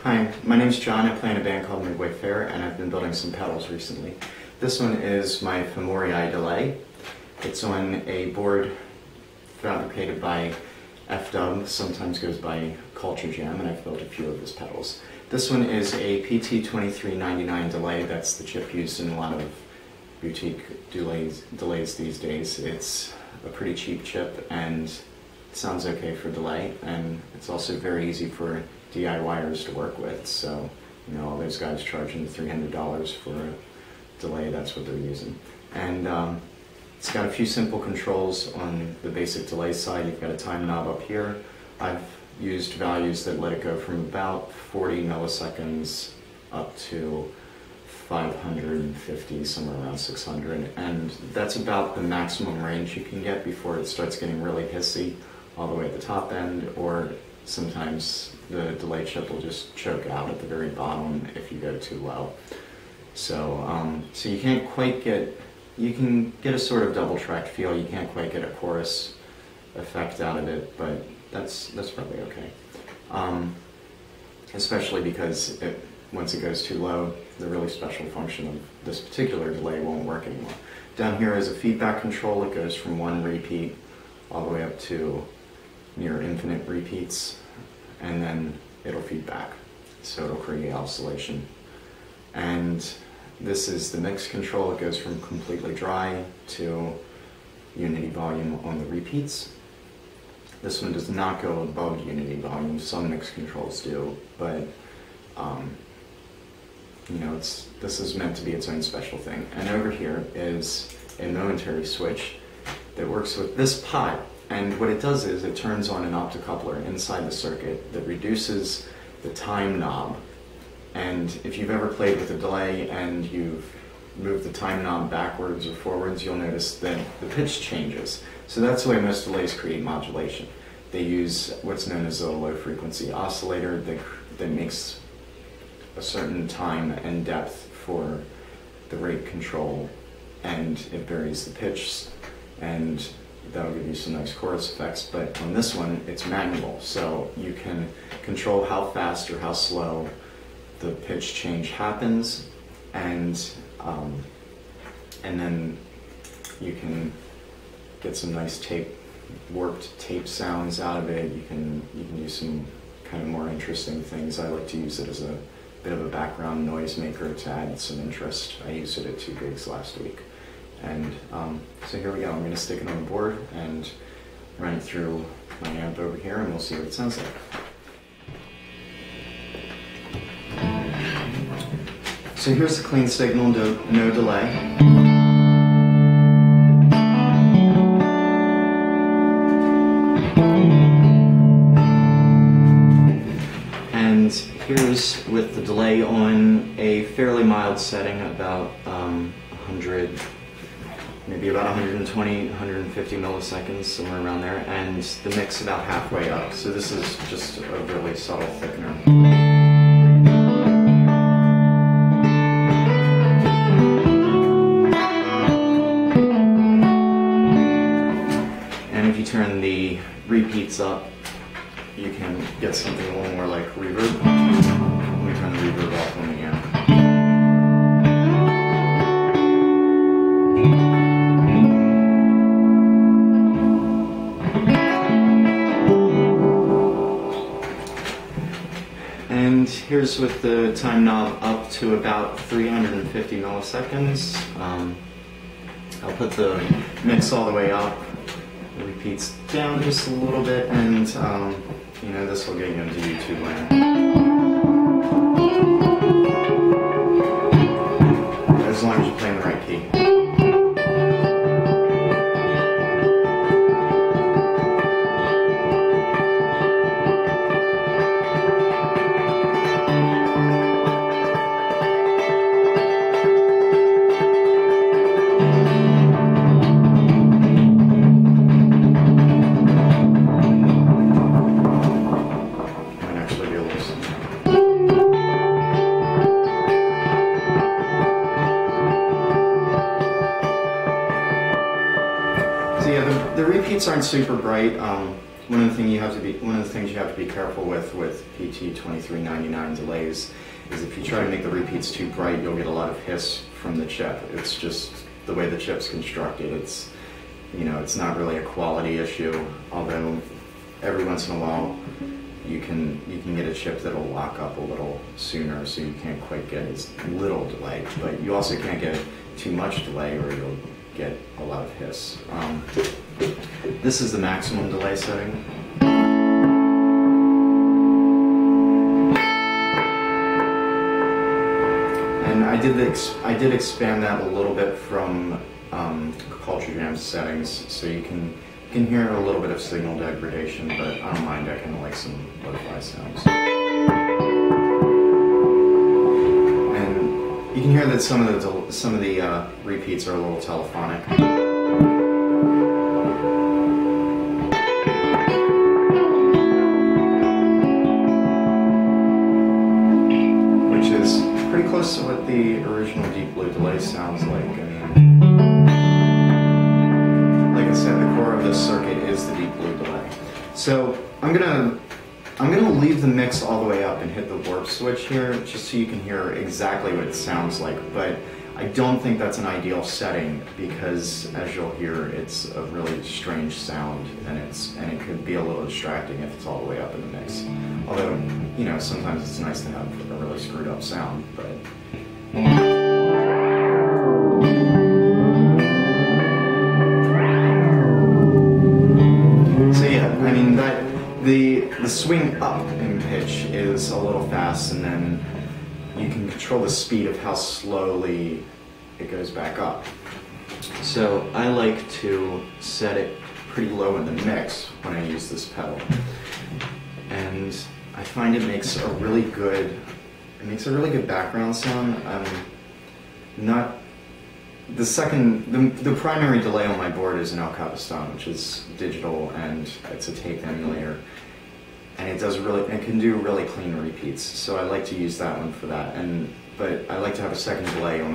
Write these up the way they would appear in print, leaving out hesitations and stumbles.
Hi, my name's John. I play in a band called Midway Fair, and I've been building some pedals recently. This one is my Femorii Delay. It's on a board fabricated by Effdub, sometimes goes by Culturejam, and I've built a few of his pedals. This one is a PT2399 delay. That's the chip used in a lot of boutique delays these days. It's a pretty cheap chip and it sounds okay for delay, and it's also very easy for DIYers to work with. So, you know, all those guys charging $300 for a delay, that's what they're using. And it's got a few simple controls on the basic delay side. You've got a time knob up here. I've used values that let it go from about 40 milliseconds up to 550, somewhere around 600, and that's about the maximum range you can get before it starts getting really hissy all the way at the top end, or sometimes the delay chip will just choke out at the very bottom if you go too low. So, so you can't quite get, you can get a sort of double tracked feel. You can't quite get a chorus effect out of it, but that's probably okay. Especially because once it goes too low, the really special function of this particular delay won't work anymore. Down here is a feedback control. It goes from 1 repeat all the way up to near infinite repeats, and then it'll feed back, so it'll create oscillation. And this is the mix control. It goes from completely dry to unity volume on the repeats. This one does not go above unity volume. Some mix controls do, but you know, this is meant to be its own special thing. And over here is a momentary switch that works with this pot. And what it does is it turns on an optocoupler inside the circuit that reduces the time knob. And if you've ever played with a delay and you've moved the time knob backwards or forwards, you'll notice that the pitch changes. So that's the way most delays create modulation. They use what's known as a low frequency oscillator that makes a certain time and depth for the rate control, and it varies the pitch, and that'll give you some nice chorus effects. But on this one, it's manual, so you can control how fast or how slow the pitch change happens, and then you can get some nice warped tape sounds out of it. You can do some kind of more interesting things. I like to use it as a bit of a background noise maker to add some interest. I used it at 2 gigs last week. And so here we go. I'm going to stick it on the board and run it through my amp over here, and we'll see what it sounds like. So here's the clean signal, no delay. And here's with the delay on a fairly mild setting, about 100, maybe about 120, 150 milliseconds, somewhere around there, and the mix about halfway up. So this is just a really subtle thickener. And if you turn the repeats up, you can get something a little more like reverb. Let me turn the reverb off on the amp. And here's with the time knob up to about 350 milliseconds. I'll put the mix all the way up, the repeats down just a little bit, and you know, this will get you into YouTube land. As long as you play in the right key. So yeah, the repeats aren't super bright. one of the things you have to be careful with PT2399 delays is if you try to make the repeats too bright, you'll get a lot of hiss from the chip. It's just the way the chip's constructed. It's, you know, it's not really a quality issue, although every once in a while you can get a chip that'll lock up a little sooner, so you can't quite get as little delay, but you also can't get too much delay or you'll get a lot of hiss. This is the maximum delay setting. And I did expand that a little bit from Culturejam settings, so you can hear a little bit of signal degradation, but I don't mind. I kind of like some lo-fi sounds. And you can hear that some of the repeats are a little telephonic. Which is pretty close to what the original Deep Blue delay sounds like. I mean, like I said, the core of this circuit is the Deep Blue delay. So I'm gonna leave the mix all the way up and hit the warp switch here, just so you can hear exactly what it sounds like. But I don't think that's an ideal setting because, as you'll hear, it's a really strange sound, and it could be a little distracting if it's all the way up in the mix. Although, you know, sometimes it's nice to have a really screwed up sound, but. So yeah, I mean the swing up in pitch is a little fast, and then you can control the speed of how slowly it goes back up. So I like to set it pretty low in the mix when I use this pedal, and I find it makes a really good background sound. The primary delay on my board is an El Capistan, which is digital, and it's a tape emulator, and it can do really clean repeats. So I like to use that one for that. But I like to have a second delay on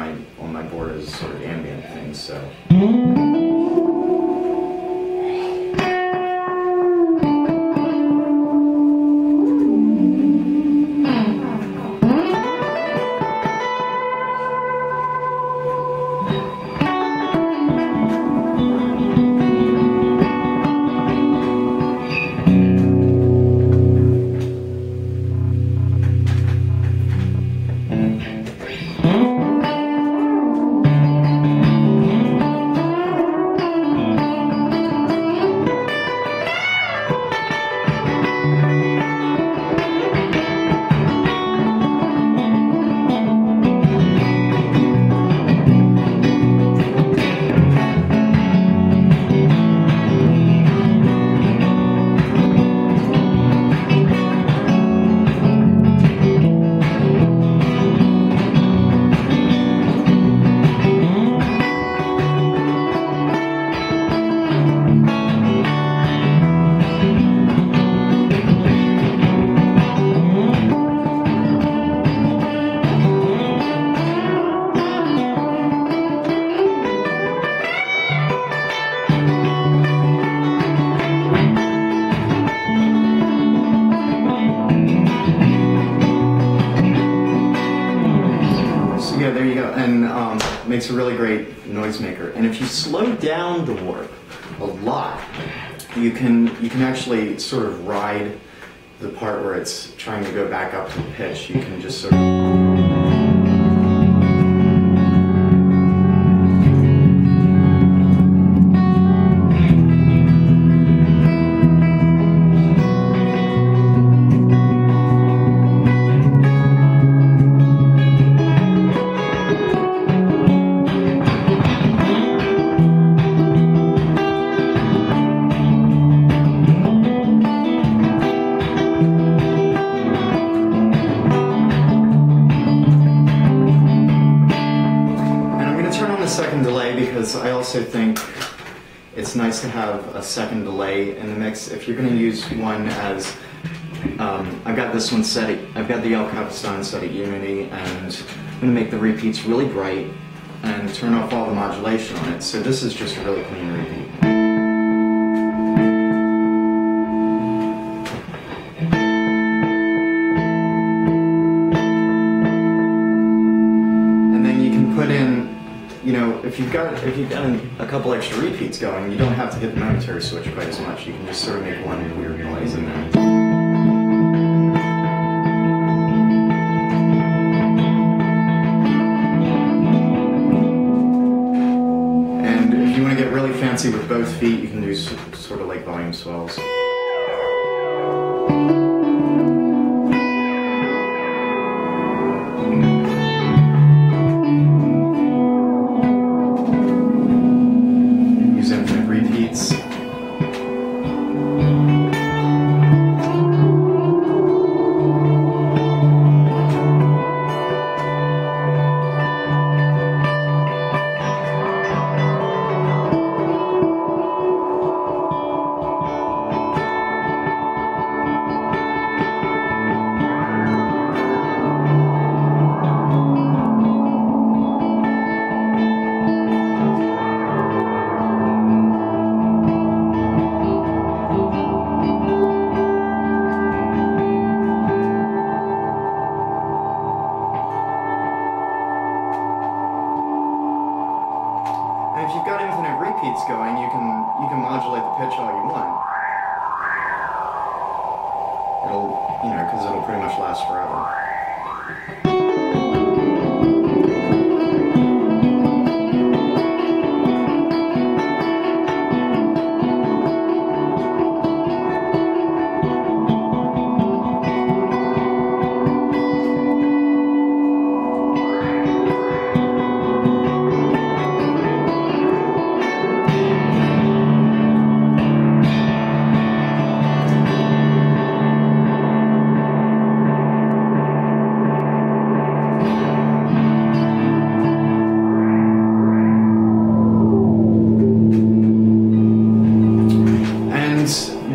my board as sort of ambient thing. So. Yeah, there you go, and makes a really great noisemaker. And if you slow down the warp a lot, you can actually sort of ride the part where it's trying to go back up to pitch. You can just sort of. Second delay, because I also think it's nice to have a second delay in the mix. If you're going to use one as, I've got this one set at, I've got the El Capistan set at Unity, and I'm going to make the repeats really bright and turn off all the modulation on it. So this is just a really clean repeat. you know, if you've got a couple extra repeats going, you don't have to hit the momentary switch quite as much. You can just sort of make one weird noise and then. Really fancy with both feet, you can do sort of like volume swells. Use infinite repeats. If you've got infinite repeats going, you can modulate the pitch all you want. It'll, you know, because it'll pretty much last forever.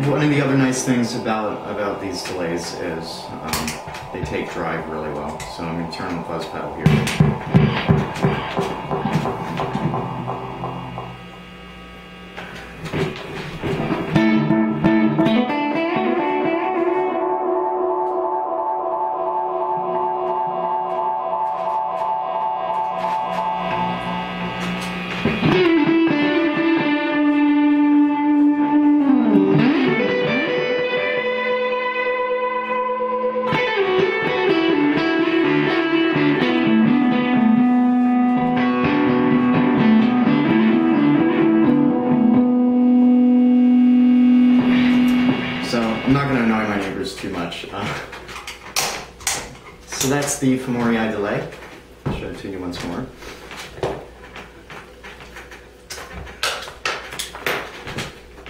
One of the other nice things about these delays is they take drive really well. So I'm going to turn the fuzz pedal here. I'm not going to annoy my neighbors too much. So that's the Femorii Delay. I'll show it to you once more.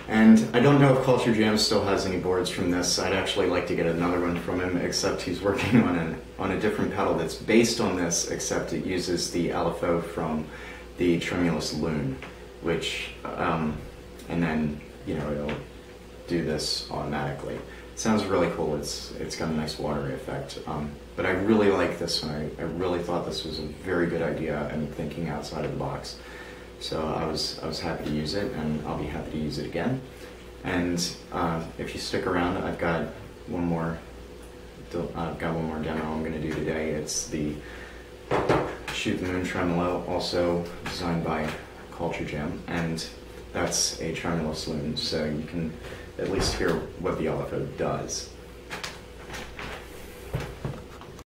And I don't know if Culturejam still has any boards from this. I'd actually like to get another one from him, except he's working on a different pedal that's based on this, except it uses the LFO from the tremulous loon, which, and then, you know, it'll do this automatically. It sounds really cool. It's got a nice watery effect. But I really like this one. I really thought this was a very good idea and thinking outside of the box. So I was happy to use it, and I'll be happy to use it again. And if you stick around, I've got one more demo I'm going to do today. It's the Shoot the Moon Tremolo, also designed by Culturejam, and that's a tremulous loon, so you can at least hear what the LFO does.